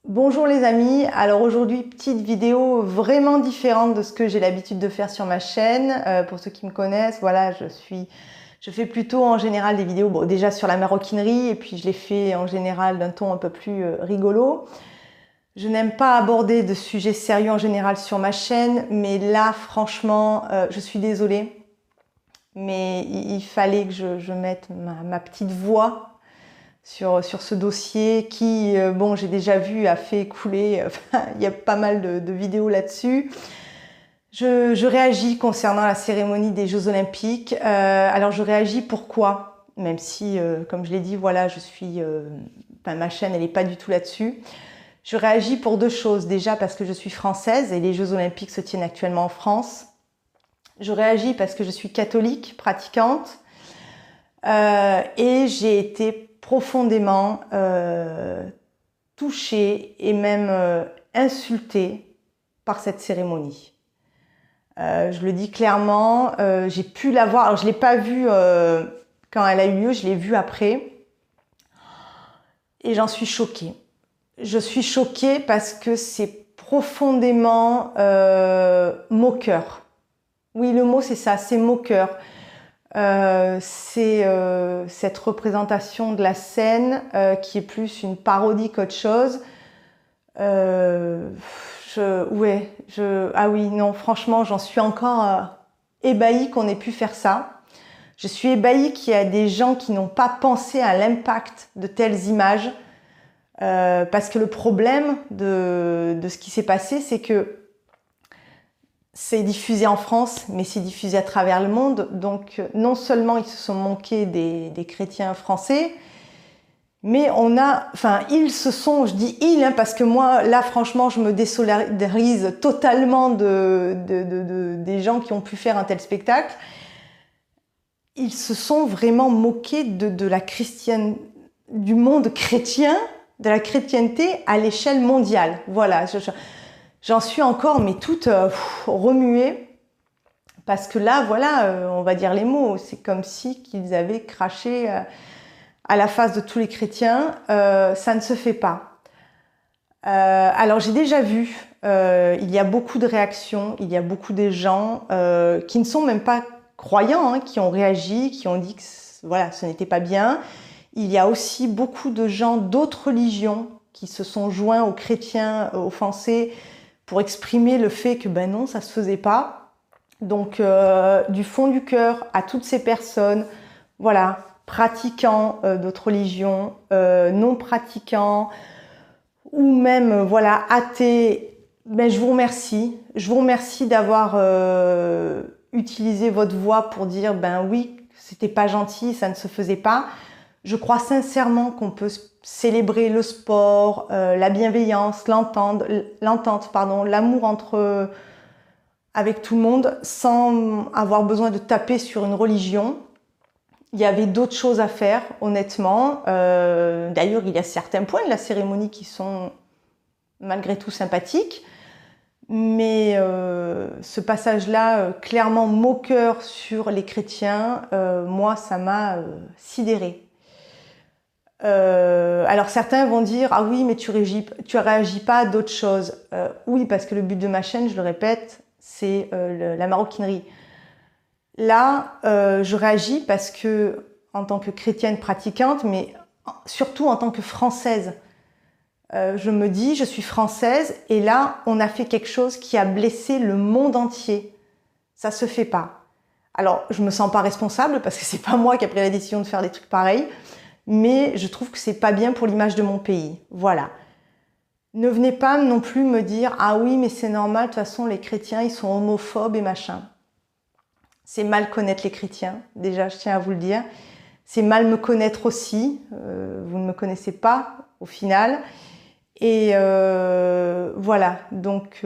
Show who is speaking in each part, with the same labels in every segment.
Speaker 1: Bonjour les amis, alors aujourd'hui petite vidéo vraiment différente de ce que j'ai l'habitude de faire sur ma chaîne. Pour ceux qui me connaissent, voilà, je fais plutôt en général des vidéos déjà sur la maroquinerie et puis je les fais en général d'un ton un peu plus rigolo. Je n'aime pas aborder de sujets sérieux en général sur ma chaîne, mais là franchement, je suis désolée, mais il fallait que je mette ma petite voix sur ce dossier qui, bon, j'ai déjà vu, a fait couler, il y a pas mal de vidéos là-dessus. Je réagis concernant la cérémonie des Jeux Olympiques. Alors je réagis pourquoi? Même si, comme je l'ai dit, voilà, ma chaîne, elle n'est pas du tout là-dessus. Je réagis pour deux choses. Déjà parce que je suis française et les Jeux Olympiques se tiennent actuellement en France. Je réagis parce que je suis catholique, pratiquante. Et j'ai été profondément touchée et même insultée par cette cérémonie. Je le dis clairement, j'ai pu la voir, alors je ne l'ai pas vue quand elle a eu lieu, je l'ai vue après et j'en suis choquée. Je suis choquée parce que c'est profondément moqueur. Oui, le mot c'est ça, c'est moqueur. C'est cette représentation de la scène qui est plus une parodie qu'autre chose. Ah oui, non, franchement, j'en suis encore ébahie qu'on ait pu faire ça. Je suis ébahie qu'il y a des gens qui n'ont pas pensé à l'impact de telles images. Parce que le problème de ce qui s'est passé, c'est que c'est diffusé en France, mais c'est diffusé à travers le monde. Donc, non seulement ils se sont moqués des chrétiens français, mais ils se sont, je dis ils, hein, parce que moi, là, franchement, je me désolidarise totalement des gens qui ont pu faire un tel spectacle. Ils se sont vraiment moqués du monde chrétien, de la chrétienté à l'échelle mondiale. Voilà, j'en suis encore, mais toute remuée. Parce que là, voilà, on va dire les mots. C'est comme si qu'ils avaient craché à la face de tous les chrétiens. Ça ne se fait pas. Alors j'ai déjà vu, il y a beaucoup de réactions, il y a beaucoup de gens qui ne sont même pas croyants, hein, qui ont réagi, qui ont dit que voilà, ce n'était pas bien. Il y a aussi beaucoup de gens d'autres religions qui se sont joints aux chrétiens offensés pour exprimer le fait que ben non, ça se faisait pas. Donc du fond du cœur à toutes ces personnes, voilà, pratiquants d'autres religions, non pratiquants ou même voilà athées, ben je vous remercie. Je vous remercie d'avoir utilisé votre voix pour dire ben oui, c'était pas gentil, ça ne se faisait pas. Je crois sincèrement qu'on peut célébrer le sport, la bienveillance, l'entente, pardon, l'amour avec tout le monde sans avoir besoin de taper sur une religion. Il y avait d'autres choses à faire, honnêtement. D'ailleurs, il y a certains points de la cérémonie qui sont malgré tout sympathiques. Mais ce passage-là, clairement moqueur sur les chrétiens, moi, ça m'a sidérée. Alors certains vont dire ah oui mais tu réagis pas à d'autres choses. Oui parce que le but de ma chaîne, je le répète, c'est la maroquinerie. Là je réagis parce que en tant que chrétienne pratiquante, mais surtout en tant que française, je me dis je suis française et là on a fait quelque chose qui a blessé le monde entier. Ça se fait pas. Alors je me sens pas responsable parce que c'est pas moi qui a pris la décision de faire des trucs pareils. Mais je trouve que c'est pas bien pour l'image de mon pays. Voilà. Ne venez pas non plus me dire « Ah oui, mais c'est normal, de toute façon, les chrétiens, ils sont homophobes et machin. » C'est mal connaître les chrétiens, déjà, je tiens à vous le dire. C'est mal me connaître aussi. Vous ne me connaissez pas, au final. Et voilà. Donc,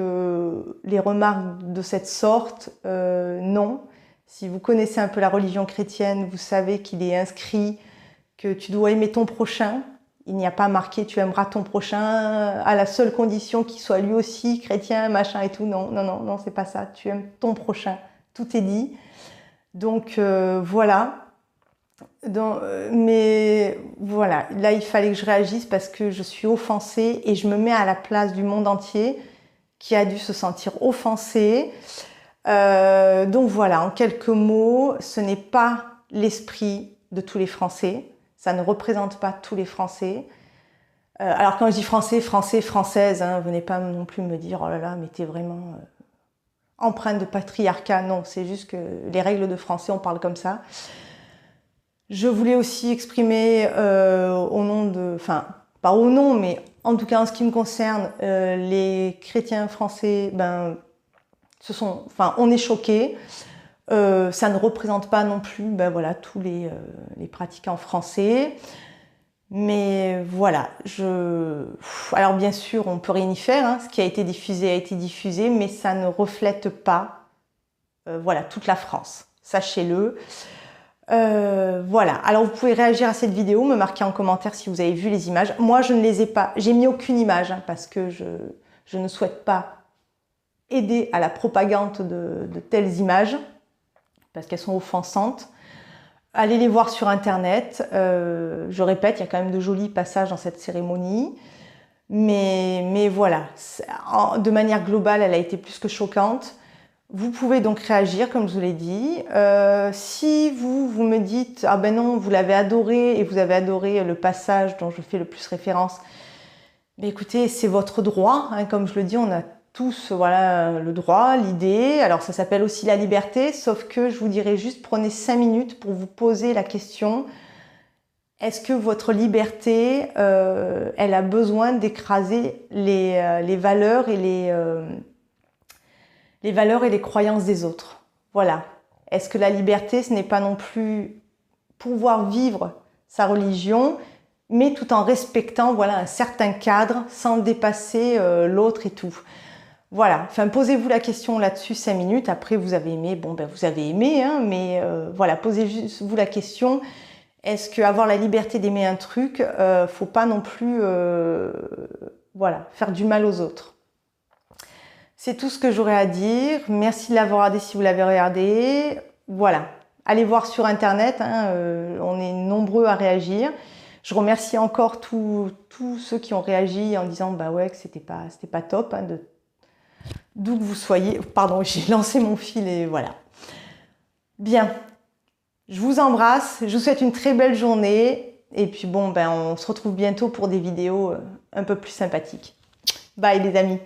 Speaker 1: les remarques de cette sorte, non. Si vous connaissez un peu la religion chrétienne, vous savez qu'il est inscrit que tu dois aimer ton prochain. Il n'y a pas marqué tu aimeras ton prochain à la seule condition qu'il soit lui aussi chrétien, machin et tout. Non, non, non, non, c'est pas ça. Tu aimes ton prochain. Tout est dit. Donc voilà. Mais voilà, là il fallait que je réagisse parce que je suis offensée et je me mets à la place du monde entier qui a dû se sentir offensé. Donc voilà, en quelques mots, ce n'est pas l'esprit de tous les Français, ça ne représente pas tous les Français. Alors quand je dis français, français, française, hein, venez pas non plus me dire oh là là, mais t'es vraiment empreinte de patriarcat. Non, c'est juste que les règles de français, on parle comme ça. Je voulais aussi exprimer au nom de, enfin pas au nom, mais en tout cas en ce qui me concerne, les chrétiens français, ben on est choqués. Ça ne représente pas non plus, ben voilà, tous les pratiquants français. Mais voilà, alors bien sûr, on peut rien y faire, hein, ce qui a été diffusé, mais ça ne reflète pas, voilà, toute la France. Sachez-le. Voilà, alors vous pouvez réagir à cette vidéo, me marquer en commentaire si vous avez vu les images. Moi, je ne les ai pas, j'ai mis aucune image, hein, parce que je ne souhaite pas aider à la propagande de telles images, parce qu'elles sont offensantes. Allez les voir sur internet, je répète, il y a quand même de jolis passages dans cette cérémonie, mais voilà, de manière globale, elle a été plus que choquante. Vous pouvez donc réagir, comme je vous l'ai dit. Si vous me dites « Ah ben non, vous l'avez adoré et vous avez adoré le passage dont je fais le plus référence », mais écoutez, c'est votre droit. Hein, comme je le dis, on a tous voilà, le droit, l'idée. Alors ça s'appelle aussi la liberté, sauf que je vous dirais juste prenez 5 minutes pour vous poser la question. Est-ce que votre liberté, elle a besoin d'écraser les valeurs et les valeurs et les croyances des autres? Voilà. Est-ce que la liberté, ce n'est pas non plus pouvoir vivre sa religion, mais tout en respectant voilà, un certain cadre, sans dépasser l'autre et tout? Voilà, enfin posez-vous la question là-dessus 5 minutes, après vous avez aimé, bon ben vous avez aimé, hein, mais voilà, posez-vous la question, est-ce qu'avoir la liberté d'aimer un truc, faut pas non plus voilà, faire du mal aux autres? C'est tout ce que j'aurais à dire, merci de l'avoir regardé si vous l'avez regardé, voilà, allez voir sur internet, hein, on est nombreux à réagir. Je remercie encore tous ceux qui ont réagi en disant bah ouais que c'était pas top, hein, d'où que vous soyez. Pardon, j'ai lancé mon fil et voilà. Bien, je vous embrasse, je vous souhaite une très belle journée et puis bon, ben on se retrouve bientôt pour des vidéos un peu plus sympathiques. Bye les amis.